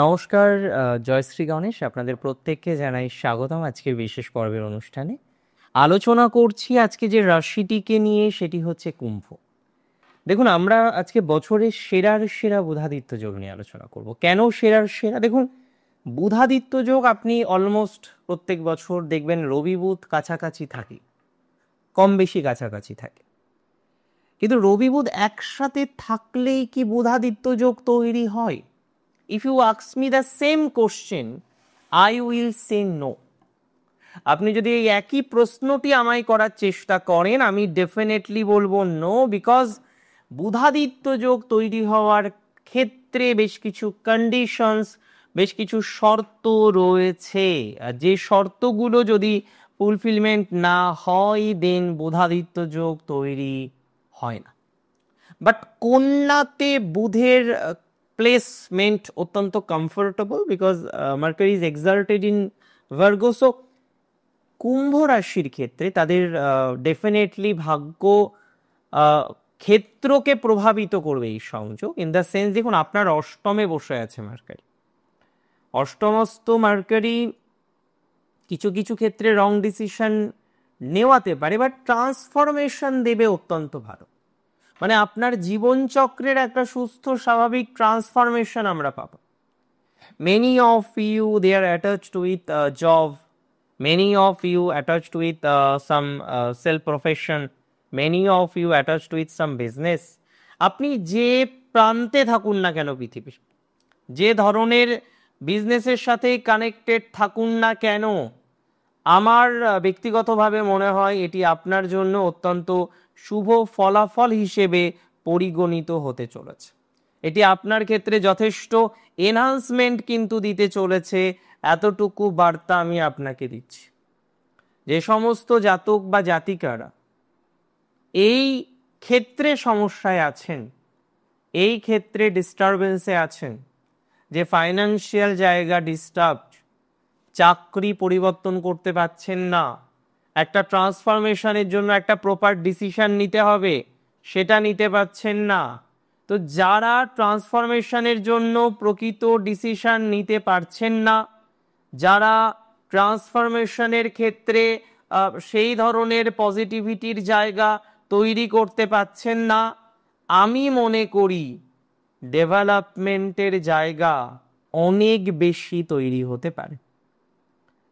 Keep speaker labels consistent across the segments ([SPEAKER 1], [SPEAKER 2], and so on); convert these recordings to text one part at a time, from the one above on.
[SPEAKER 1] নমস্কার, জয়শ্রী গণেশ। আপনাদের প্রত্যেককে জানাই স্বাগতম আজকের বিশেষ পর্বের অনুষ্ঠানে। আলোচনা করছি আজকে যে রাশিটিকে নিয়ে, সেটি হচ্ছে কুম্ভ। দেখুন, আমরা আজকে বছরের সেরার সেরা বুধাদিত্য যোগ নিয়ে আলোচনা করব। কেন সেরার সেরা? দেখুন, বুধাদিত্য যোগ আপনি অলমোস্ট প্রত্যেক বছর দেখবেন রবি বুধ কাছাকাছি থাকে, কম বেশি কাছাকাছি থাকে। কিন্তু রবি বুধ একসাথে থাকলেই কি বুধাদিত্য যোগ তৈরি হয়? If you ask me the same question, I will say no. আপনি যদি এই একই প্রশ্নটি আমায় করার চেষ্টা করেন, আমি ডেফিনেটলি বলবো নো, বিকজ বুধাদিত্য যোগ তৈরি হওয়ার ক্ষেত্রে বেশ কিছু কন্ডিশনস, বেশ কিছু শর্ত রয়েছে। আর যে শর্তগুলো যদি ফুলফিলমেন্ট না হয়, দেন বুধাদিত্য যোগ তৈরি হয় না। বাট কন্যাতে বুধের প্লেসমেন্ট অত্যন্ত comfortable, because Mercury is exalted in Virgo. So কুম্ভ রাশির ক্ষেত্রে তাদের ডেফিনেটলি ভাগ্য ক্ষেত্রকে প্রভাবিত করবে এই সংযোগ। ইন দ্য সেন্স, দেখুন, আপনার অষ্টমে বসে আছে মার্কারি। অষ্টমস্থ মার্কারি কিছু কিছু ক্ষেত্রে রং ডিসিশন নেওয়াতে পারে, বাট ট্রান্সফরমেশন দেবে অত্যন্ত ভালো। মানে আপনার জীবনচক্রের একটা সুস্থ স্বাভাবিক ট্রান্সফরমেশন আমরা পাবো। Many of you, they are attached with job. Many of you attached with some self profession. Many of you attached with some business. আপনি যে প্রান্তে থাকুন না কেন পৃথিবীর, যে ধরনের বিজনেসের সাথে কানেক্টেড থাকুন না কেন, আমার ব্যক্তিগতভাবে মনে হয় এটি আপনার জন্য অত্যন্ত শুভ ফলাফল হিসেবে পরিগণিত হতে চলেছে। এটি আপনার ক্ষেত্রে যথেষ্ট এনহান্সমেন্ট কিন্তু দিতে চলেছে, এতটুকু বার্তা আমি আপনাকে দিচ্ছি। যে সমস্ত জাতক বা জাতিকারা এই ক্ষেত্রে সমস্যায় আছেন, এই ক্ষেত্রে ডিস্টারবেন্সে আছেন, যে ফাইন্যান্সিয়াল জায়গা ডিস্টার্ব, চাকরি পরিবর্তন করতে পারছেন না, একটা ট্রান্সফরমেশনের জন্য একটা প্রপার ডিসিশন নিতে হবে, সেটা নিতে পারছেন না, তো যারা ট্রান্সফরমেশনের জন্য প্রকৃত ডিসিশন নিতে পারছেন না, যারা ট্রান্সফরমেশনের ক্ষেত্রে সেই ধরনের পজিটিভিটির জায়গা তৈরি করতে পারছেন না, আমি মনে করি ডেভেলপমেন্টের জায়গা অনেক বেশি তৈরি হতে পারে।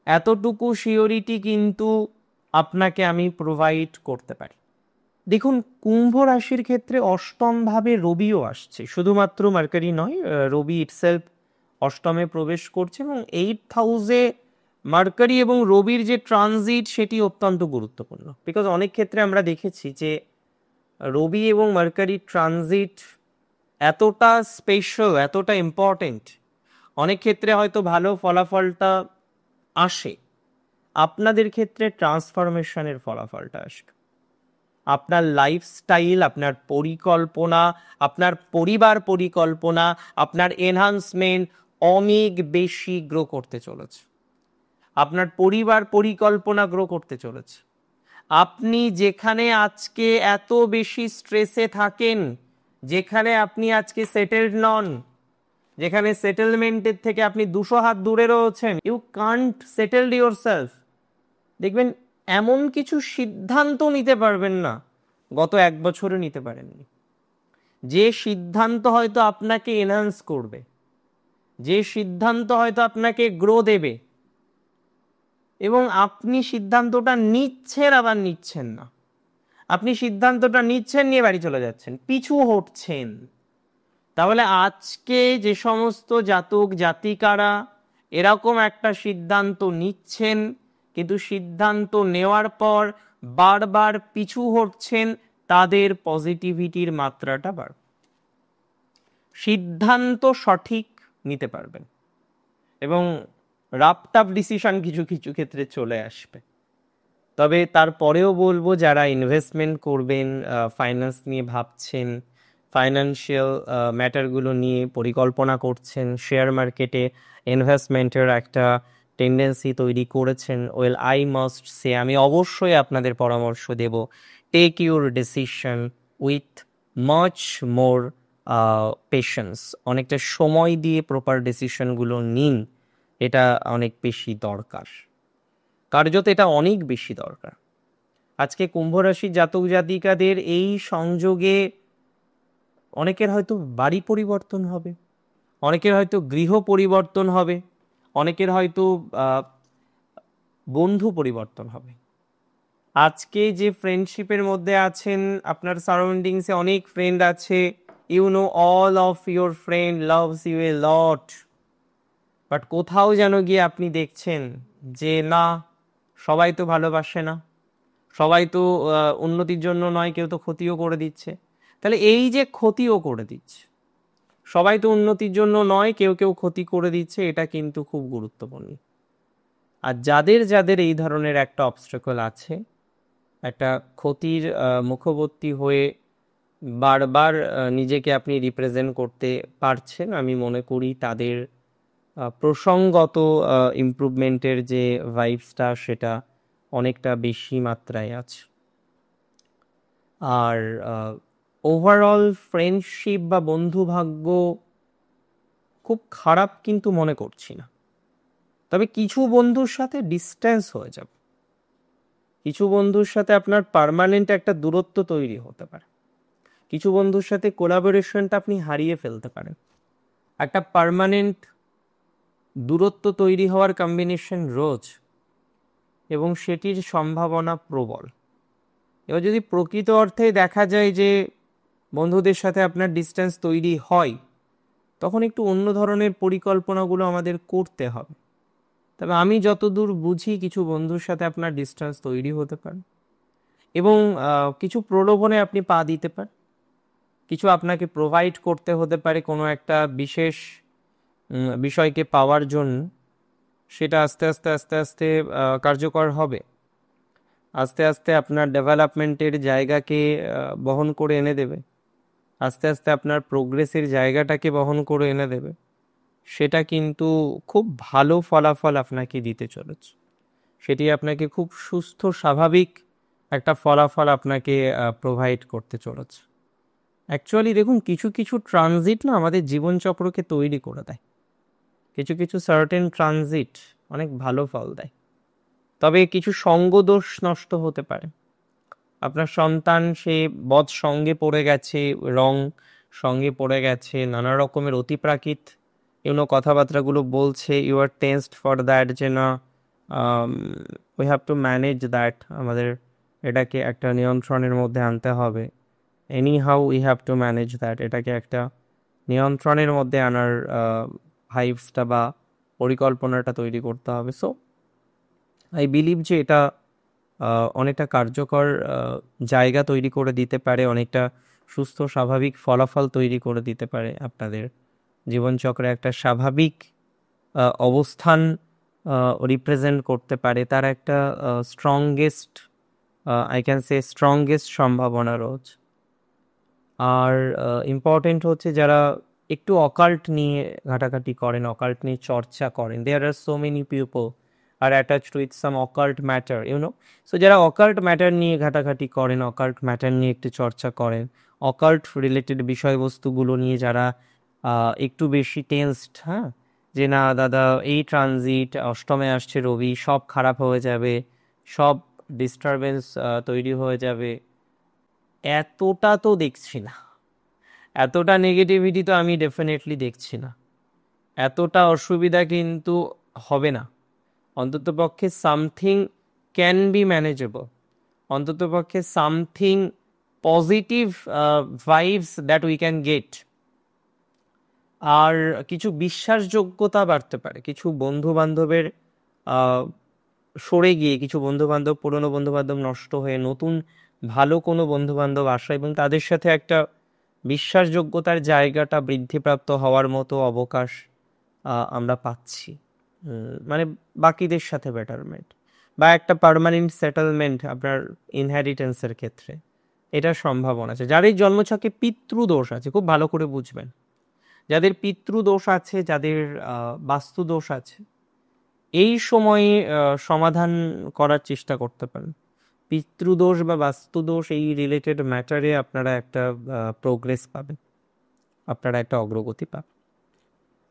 [SPEAKER 1] এতটুকু সিওরিটি কিন্তু আপনাকে আমি প্রোভাইড করতে পারি। দেখুন, কুম্ভ রাশির ক্ষেত্রে অষ্টম ভাবে রবিও আসছে, শুধুমাত্র মার্কারি নয়, রবি ইটসেলফ অষ্টমে প্রবেশ করছে, এবং 8th হাউসে মার্কারি এবং রবির যে ট্রানজিট সেটি অত্যন্ত গুরুত্বপূর্ণ। বিকজ অনেক ক্ষেত্রে আমরা দেখেছি যে রবি এবং মার্কারি ট্রানজিট এতটা স্পেশাল, এতটা ইম্পর্টেন্ট, অনেক ক্ষেত্রে হয়তো ভালো ফলাফলটা আসে, আপনাদের ক্ষেত্রে ট্রান্সফরমেশনের ফলাফলটা আসবে। আপনার লাইফস্টাইল, আপনার পরিকল্পনা, আপনার পরিবার পরিকল্পনা, আপনার এনহান্সমেন্ট অনেক বেশি গ্রো করতে চলেছে। আপনার পরিবার পরিকল্পনা গ্রো করতে চলেছে। আপনি যেখানে আজকে এত বেশি স্ট্রেসে থাকেন, যেখানে আপনি আজকে সেটেলড নন, যেখানে সেটেলমেন্টের থেকে আপনি 200 হাত দূরে রয়েছেন, you can't settled yourself, দেখবেন এমন কিছু সিদ্ধান্ত নিতে পারবেন না গত 1 বছরে নিতে পারেননি। যে সিদ্ধান্ত হয়তো আপনাকে এনহান্স করবে, যে সিদ্ধান্ত হয়তো আপনাকে গ্রো দেবে, এবং আপনি সিদ্ধান্তটা নিচ্ছেন আবার নিচ্ছেন না। আপনি সিদ্ধান্তটা নিচ্ছেন, নিয়ে বাড়ি চলে যাচ্ছেন, পিছু হটছেন। তাহলে আজকে যে সমস্ত জাতক জাতিকারা এরকম একটা সিদ্ধান্ত নিচ্ছেন, কিন্তু সিদ্ধান্ত নেওয়ার পর বারবার পিছু হটছেন, তাদের পজিটিভিটির মাত্রাটা বাড়বে। সিদ্ধান্ত সঠিক নিতে পারবেন এবং রাফটাফ ডিসিশন কিছু কিছু ক্ষেত্রে চলে আসবে। তবে তারপরেও বলবো, যারা ইনভেস্টমেন্ট করবেন, ফাইন্যান্স নিয়ে ভাবছেন, ফাইন্যান্সিয়াল ম্যাটারগুলো নিয়ে পরিকল্পনা করছেন, শেয়ার মার্কেটে ইনভেস্টমেন্টের একটা টেন্ডেন্সি তৈরি করেছেন, ওয়েল, আই মাস্ট সে, আমি অবশ্যই আপনাদের পরামর্শ দেব, take your decision with much more patience, অনেকটা সময় দিয়ে প্রপার ডিসিশনগুলো নিন, এটা অনেক বেশি দরকার, কার্যত এটা অনেক বেশি দরকার। আজকে কুম্ভ রাশির জাতক জাতিকাদের এই সংযোগে অনেকের হয়তো বাড়ি পরিবর্তন হবে, অনেকের হয়তো গৃহ পরিবর্তন হবে, অনেকের হয়তো বন্ধু পরিবর্তন হবে। আজকে যে ফ্রেন্ডশিপের মধ্যে আছেন, আপনার সারাউন্ডিংসে অনেক ফ্রেন্ড আছে, you know all of your friend loves you a lot, but কোথাও যেন গিয়ে আপনি দেখছেন যে না, সবাই তো ভালোবাসে না, সবাই তো উন্নতির জন্য নয়, কেউ তো ক্ষতিও করে দিচ্ছে। তাহলে এই যে ক্ষতিও করে দিচ্ছে, সবাই তো উন্নতির জন্য নয়, কেউ কেউ ক্ষতি করে দিচ্ছে, এটা কিন্তু খুব গুরুত্বপূর্ণ। আর যাদের যাদের এই ধরনের একটা অবস্ট্রাকল আছে, একটা ক্ষতির মুখবর্তী হয়ে বারবার নিজেকে আপনি রিপ্রেজেন্ট করতে পারছেন, আমি মনে করি তাদের প্রসঙ্গত ইমপ্রুভমেন্টের যে ভাইবসটা সেটা অনেকটা বেশি মাত্রায় আছে। আর ওভারঅল ফ্রেন্ডশিপ বা বন্ধু ভাগ্য খুব খারাপ কিন্তু মনে করছি না, তবে কিছু বন্ধুর সাথে ডিস্টেন্স হয়ে যাবে, কিছু বন্ধুর সাথে আপনার পার্মানেন্ট একটা দূরত্ব তৈরি হতে পারে, কিছু বন্ধুর সাথে কোলাবোরেশনটা আপনি হারিয়ে ফেলতে পারেন। একটা পার্মানেন্ট দূরত্ব তৈরি হওয়ার কম্বিনেশন রোজ, এবং সেটির সম্ভাবনা প্রবল। এবার যদি প্রকৃত অর্থে দেখা যায় যে বন্ধুদের সাথে আপনার ডিস্টেন্স তৈরি হয়, তখন একটু অন্য ধরনের পরিকল্পনাগুলো আমাদের করতে হবে। তবে আমি যতদূর বুঝি, কিছু বন্ধুর সাথে আপনার ডিস্টেন্স তৈরি হতে পারে, এবং কিছু প্রলোভনে আপনি পা দিতে পারেন, কিছু আপনাকে প্রোভাইড করতে হতে পারে কোনো একটা বিশেষ বিষয়কে পাওয়ার জন্য, সেটা আস্তে আস্তে আস্তে আস্তে কার্যকর হবে, আস্তে আস্তে আপনার ডেভেলপমেন্টের জায়গাকে বহন করে এনে দেবে, আস্তে আস্তে আপনার প্রোগ্রেসের জায়গাটাকে বহন করে এনে দেবে। সেটা কিন্তু খুব ভালো ফলাফল আপনাকে দিতে চলেছে, সেটি আপনাকে খুব সুস্থ স্বাভাবিক একটা ফলাফল আপনাকে প্রোভাইড করতে চলেছে। অ্যাকচুয়ালি দেখুন, কিছু কিছু ট্রানজিট না আমাদের জীবনচক্রকে তৈরি করে দেয়, কিছু কিছু সার্টেন ট্রানজিট অনেক ভালো ফল দেয়। তবে কিছু সঙ্গদোষ নষ্ট হতে পারে, আপনার সন্তান সে বদ সঙ্গে পড়ে গেছে, রং সঙ্গে পড়ে গেছে, নানা রকমের অতিপ্রাকৃত কথাবার্তাগুলো বলছে, you are tensed for that, যে না we have to manage that, আমাদের এটাকে একটা নিয়ন্ত্রণের মধ্যে আনতে হবে, anyhow we have to manage that, এটাকে একটা নিয়ন্ত্রণের মধ্যে আনার ভাইবসটা বা পরিকল্পনাটা তৈরি করতে হবে। সো আই বিলিভ যে এটা অনেকটা কার্যকর জায়গা তৈরি করে দিতে পারে, অনেকটা সুস্থ স্বাভাবিক ফলাফল তৈরি করে দিতে পারে, আপনাদের জীবনচক্রে একটা স্বাভাবিক অবস্থান রিপ্রেজেন্ট করতে পারে, তার একটা strongest, I can say strongest সম্ভাবনা রোজ। আর ইম্পর্টেন্ট হচ্ছে যারা একটু অকাল্ট নিয়ে ঘাটাঘাটি করেন, অকাল্ট নিয়ে চর্চা করেন, there are so many people are attached with some occult matter, so যারা অকাল্ট ম্যাটার নিয়ে ঘাটাঘাটি করেন, অকাল্ট ম্যাটার নিয়ে একটু চর্চা করেন, অকাল্ট রিলেটেড বিষয়বস্তুগুলো নিয়ে যারা একটু বেশি টেন্সড, হ্যাঁ, যে না দাদা এই ট্রানজিট, অষ্টমে আসছে রবি, সব খারাপ হয়ে যাবে, সব ডিস্টারবেন্স তৈরি হয়ে যাবে, এতটা তো দেখছি না, এতটা নেগেটিভিটি তো আমি ডেফিনেটলি দেখছি না, এতটা অসুবিধা কিন্তু হবে না। অন্ততপক্ষে সামথিং ক্যান বি ম্যানেজেবল, অন্ততপক্ষে something positive vibes that we can get. আর কিছু বিশ্বাসযোগ্যতা বাড়তে পারে, কিছু বন্ধু বান্ধবের সরে গিয়ে, কিছু বন্ধু বান্ধব, পুরনো বন্ধু বান্ধব নষ্ট হয়ে নতুন ভালো কোনো বন্ধু বান্ধব আসা, এবং তাদের সাথে একটা বিশ্বাসযোগ্যতার জায়গাটা বৃদ্ধিপ্রাপ্ত হওয়ার মতো অবকাশ আমরা পাচ্ছি। মানে বাকিদের সাথে বেটারমেন্ট বা একটা পার্মানেন্ট সেটেলমেন্ট আপনার ইনহেরিটেন্সের ক্ষেত্রে, এটার সম্ভাবনা আছে। যাদের জন্মছকে পিতৃদোষ আছে, খুব ভালো করে বুঝবেন, যাদের পিতৃদোষ আছে, যাদের বাস্তুদোষ আছে, এই সময়ে সমাধান করার চেষ্টা করতে পারেন। পিতৃদোষ বা বাস্তুদোষ এই রিলেটেড ম্যাটারে আপনারা একটা প্রোগ্রেস পাবেন। আপনারা একটা অগ্রগতি পাবেন।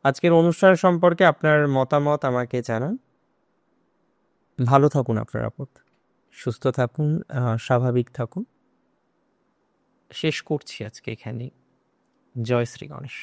[SPEAKER 1] আজকের অনুষ্ঠান সম্পর্কে আপনার মতামত আমাকে জানান। ভালো থাকুন আপনারা, সুস্থ থাকুন, স্বাভাবিক থাকুন। শেষ করছি আজকে এখানেই। জয় শ্রী গণেশ।